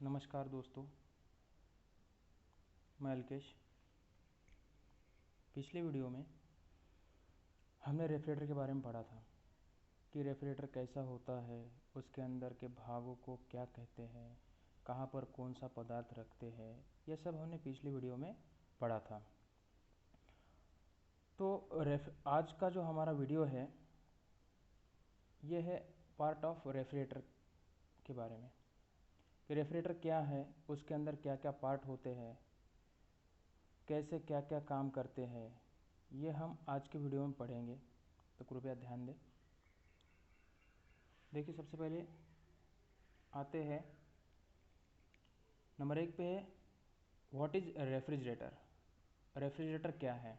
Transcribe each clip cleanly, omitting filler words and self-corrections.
नमस्कार दोस्तों, मैं अल्केश। पिछले वीडियो में हमने रेफ्रिजरेटर के बारे में पढ़ा था कि रेफ्रिजरेटर कैसा होता है, उसके अंदर के भागों को क्या कहते हैं, कहाँ पर कौन सा पदार्थ रखते हैं, यह सब हमने पिछले वीडियो में पढ़ा था। तो आज का जो हमारा वीडियो है यह है पार्ट ऑफ रेफ्रिजरेटर के बारे में कि रेफ्रिजरेटर क्या है, उसके अंदर क्या क्या पार्ट होते हैं, कैसे क्या क्या काम करते हैं, ये हम आज के वीडियो में पढ़ेंगे। तो कृपया ध्यान दें। देखिए, सबसे पहले आते हैं नंबर 1 पे है व्हाट इज़ रेफ्रिजरेटर। रेफ्रिजरेटर क्या है?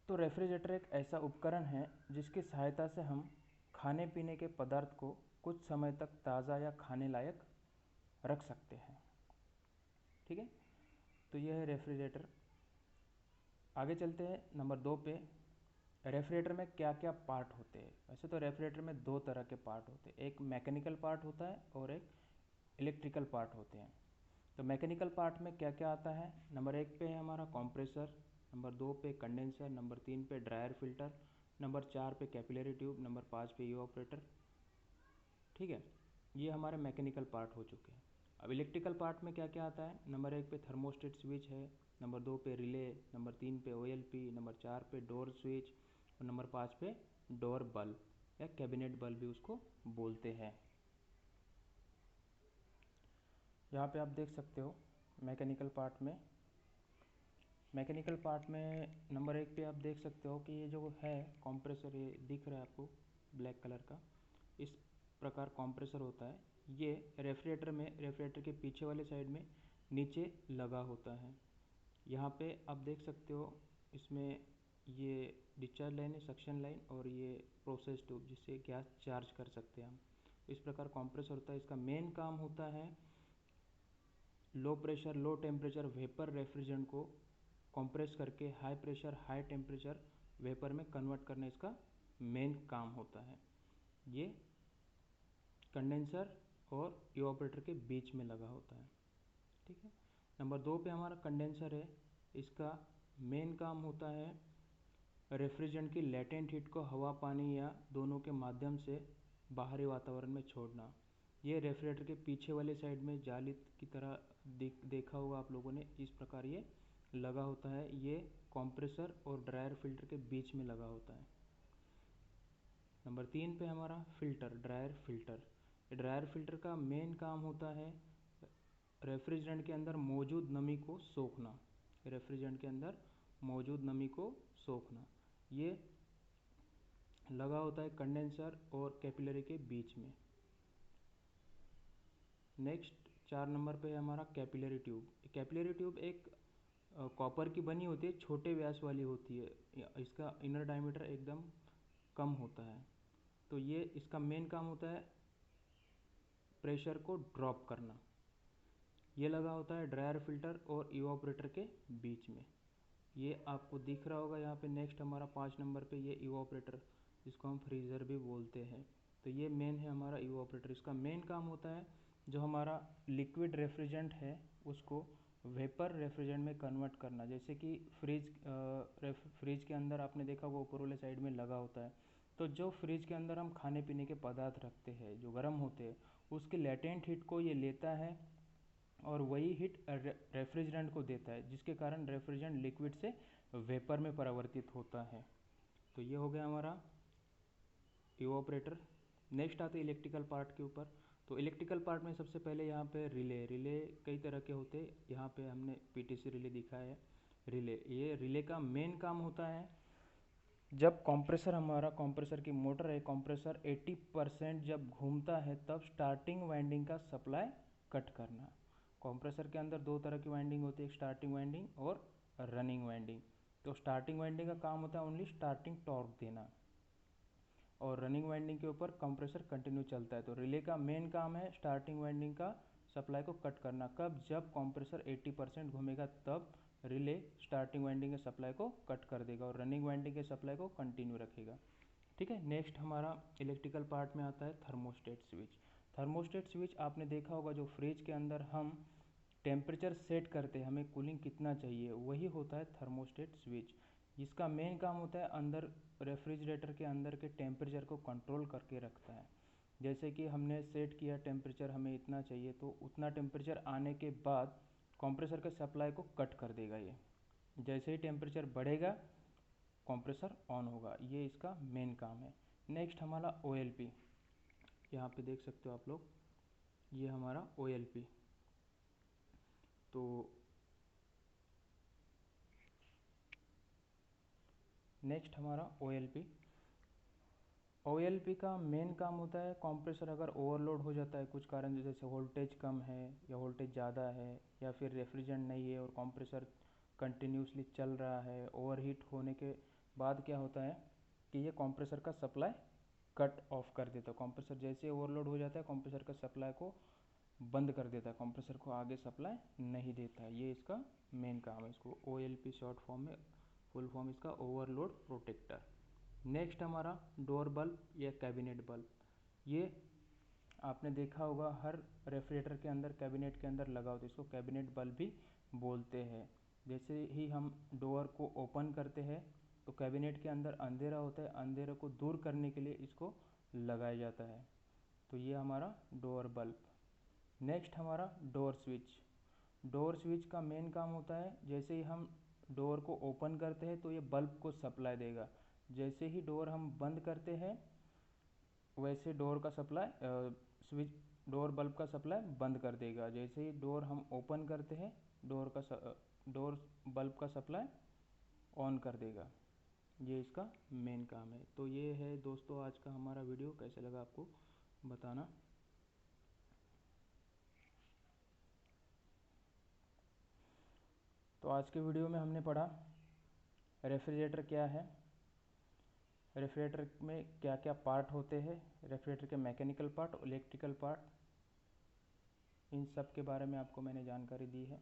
तो रेफ्रिजरेटर एक ऐसा उपकरण है जिसकी सहायता से हम खाने पीने के पदार्थ को कुछ समय तक ताज़ा या खाने लायक रख सकते हैं। ठीक है, तो यह है रेफ्रिजरेटर। आगे चलते हैं नंबर 2 पे। रेफ्रिजरेटर में क्या क्या पार्ट होते हैं? वैसे तो रेफ्रिजरेटर में दो तरह के पार्ट होते हैं, एक मैकेनिकल पार्ट होता है और एक इलेक्ट्रिकल पार्ट होते हैं। तो मैकेनिकल पार्ट में क्या क्या आता है? नंबर 1 पे है हमारा कंप्रेसर, नंबर 2 पे कंडेंसर, नंबर 3 पे ड्रायर फिल्टर, नंबर 4 पे कैपिलरी ट्यूब, नंबर 5 पे इवापोरेटर। ठीक है, ये हमारे मैकेनिकल पार्ट हो चुके हैं। अब इलेक्ट्रिकल पार्ट में क्या क्या आता है? नंबर 1 पे थर्मोस्टेट स्विच है, नंबर 2 पे रिले, नंबर 3 पे OLP, नंबर 4 पे डोर स्विच और नंबर 5 पे डोर बल्ब या कैबिनेट बल्ब भी उसको बोलते हैं। यहाँ पे आप देख सकते हो मैकेनिकल पार्ट में नंबर 1 पे आप देख सकते हो कि ये जो है कंप्रेसर, ये दिख रहा है आपको ब्लैक कलर का, इस प्रकार कंप्रेसर होता है। ये रेफ्रिजरेटर के पीछे वाले साइड में नीचे लगा होता है। यहाँ पे आप देख सकते हो इसमें ये डिस्चार्ज लाइन है, सक्शन लाइन, और ये प्रोसेस ट्यूब जिससे गैस चार्ज कर सकते हैं हम। इस प्रकार कंप्रेसर होता है। इसका मेन काम होता है low pressure low temperature vapour refrigerant को कंप्रेस करके high pressure high temperature vapour में कन्वर्ट करना इसका मेन काम होता है। ये कंडेंसर और इवापोरेटर के बीच में लगा होता है। ठीक है, नंबर 2 पे हमारा कंडेंसर है। इसका मेन काम होता है रेफ्रिजरेंट की लेटेंट हीट को हवा पानी या दोनों के माध्यम से बाहरी वातावरण में छोड़ना। ये रेफ्रिजरेटर के पीछे वाले साइड में जाली की तरह देखा होगा आप लोगों ने, इस प्रकार ये लगा होता है। ये कंप्रेसर और ड्रायर फिल्टर के बीच में लगा होता है। नंबर 3 पे हमारा filter, dryer filter. Dryer filter का मेन काम होता है रेफ्रिजरेंट के अंदर मौजूद नमी को सोखना। रेफ्रिजरेंट के अंदर मौजूद नमी को सोखना, ये लगा होता है कंडेंसर और कैपिलरी के बीच में। नेक्स्ट 4 नंबर पे है हमारा कैपिलरी ट्यूब। कैपिलरी ट्यूब एक कॉपर की बनी होती है, छोटे व्यास वाली होती है। इसका इनर डायमीटर एकदम कम होता है। तो ये इसका मेन काम होता है प्रेशर को ड्रॉप करना। ये लगा होता है ड्रायर फिल्टर और इवापोरेटर के बीच में। ये आपको दिख रहा होगा यहाँ पे। नेक्स्ट हमारा 5 नंबर पे ये इवापोरेटर, जिसको हम फ्रीज़र भी बोलते हैं। तो ये मेन है हमारा इवापोरेटर। इसका मेन काम होता है जो हमारा लिक्विड रेफ्रिजरेंट है उसको वेपर रेफ्रिजरेंट में कन्वर्ट करना। जैसे कि फ्रिज के अंदर आपने देखा होगा ऊपर वाले साइड में लगा होता है। तो जो फ्रिज के अंदर हम खाने पीने के पदार्थ रखते हैं जो गर्म होते हैं, उसकी लेटेंट हीट को ये लेता है और वही हीट रेफ्रिजरेंट को देता है, जिसके कारण रेफ्रिजरेंट लिक्विड से वेपर में परिवर्तित होता है। तो ये हो गया हमारा इवापोरेटर। नेक्स्ट आते हैं इलेक्ट्रिकल पार्ट के ऊपर। तो इलेक्ट्रिकल पार्ट में सबसे पहले यहाँ पे रिले कई तरह के होते हैं। यहाँ पे हमने PTC रिले दिखाया है। ये रिले का मेन काम होता है जब कंप्रेसर की मोटर है, कंप्रेसर 80% जब घूमता है तब स्टार्टिंग वाइंडिंग का सप्लाई कट करना। कंप्रेसर के अंदर दो तरह की वाइंडिंग होती है, एक स्टार्टिंग वाइंडिंग और रनिंग वाइंडिंग। तो स्टार्टिंग वाइंडिंग का काम होता है ओनली स्टार्टिंग टॉर्क देना, और रनिंग वाइंडिंग के ऊपर कंप्रेसर कंटिन्यू चलता है। तो रिले का मेन काम है स्टार्टिंग वाइंडिंग का सप्लाई को कट करना। कब? जब कंप्रेसर 80% घूमेगा तब रिले स्टार्टिंग वाइंडिंग के सप्लाई को कट कर देगा और रनिंग वाइंडिंग के सप्लाई को कंटिन्यू रखेगा। ठीक है, नेक्स्ट हमारा इलेक्ट्रिकल पार्ट में आता है थर्मोस्टेट स्विच। थर्मोस्टेट स्विच आपने देखा होगा, जो फ्रिज के अंदर हम टेम्परेचर सेट करते हैं, हमें कूलिंग कितना चाहिए, वही होता है थर्मोस्टेट स्विच। इसका मेन काम होता है अंदर रेफ्रिजरेटर के अंदर के टेम्परेचर को कंट्रोल करके रखता है। जैसे कि हमने सेट किया टेम्परेचर हमें इतना चाहिए, तो उतना टेम्परेचर आने के बाद कंप्रेसर के सप्लाई को कट कर देगा ये। जैसे ही टेम्परेचर बढ़ेगा कंप्रेसर ऑन होगा, ये इसका मेन काम है। नेक्स्ट हमारा OLP, यहाँ पे देख सकते हो आप लोग, ये हमारा OLP। तो नेक्स्ट हमारा OLP का मेन काम होता है, कंप्रेसर अगर ओवरलोड हो जाता है कुछ कारण, जैसे वोल्टेज कम है या वोल्टेज ज़्यादा है या फिर रेफ्रिजरेंट नहीं है और कंप्रेसर कंटिन्यूसली चल रहा है, ओवरहीट होने के बाद क्या होता है कि ये कंप्रेसर का सप्लाई कट ऑफ कर देता है। कंप्रेसर जैसे ओवरलोड हो जाता है, कंप्रेसर का सप्लाई को बंद कर देता है, कंप्रेसर को आगे सप्लाई नहीं देता है। ये इसका मेन काम है। इसको OLP शॉर्ट फॉर्म में, फुल फॉर्म इसका ओवरलोड प्रोटेक्टर। नेक्स्ट हमारा डोर बल्ब या कैबिनेट बल्ब। ये आपने देखा होगा हर रेफ्रिजरेटर के अंदर, कैबिनेट के अंदर लगा होता है, इसको कैबिनेट बल्ब भी बोलते हैं। जैसे ही हम डोर को ओपन करते हैं तो कैबिनेट के अंदर अंधेरा होता है, अंधेरे को दूर करने के लिए इसको लगाया जाता है। तो ये हमारा डोर बल्ब। नेक्स्ट हमारा डोर स्विच। डोर स्विच का मेन काम होता है, जैसे ही हम डोर को ओपन करते हैं तो ये बल्ब को सप्लाई देगा, जैसे ही डोर हम बंद करते हैं वैसे डोर का सप्लाई स्विच, डोर बल्ब का सप्लाई बंद कर देगा। जैसे ही डोर हम ओपन करते हैं डोर बल्ब का सप्लाई ऑन कर देगा। ये इसका मेन काम है। तो ये है दोस्तों आज का हमारा वीडियो, कैसे लगा आपको बताना। तो आज के वीडियो में हमने पढ़ा रेफ्रिजरेटर क्या है, रेफ्रिजरेटर में क्या क्या पार्ट होते हैं, रेफ्रिजरेटर के मैकेनिकल पार्ट, इलेक्ट्रिकल पार्ट, इन सब के बारे में आपको मैंने जानकारी दी है।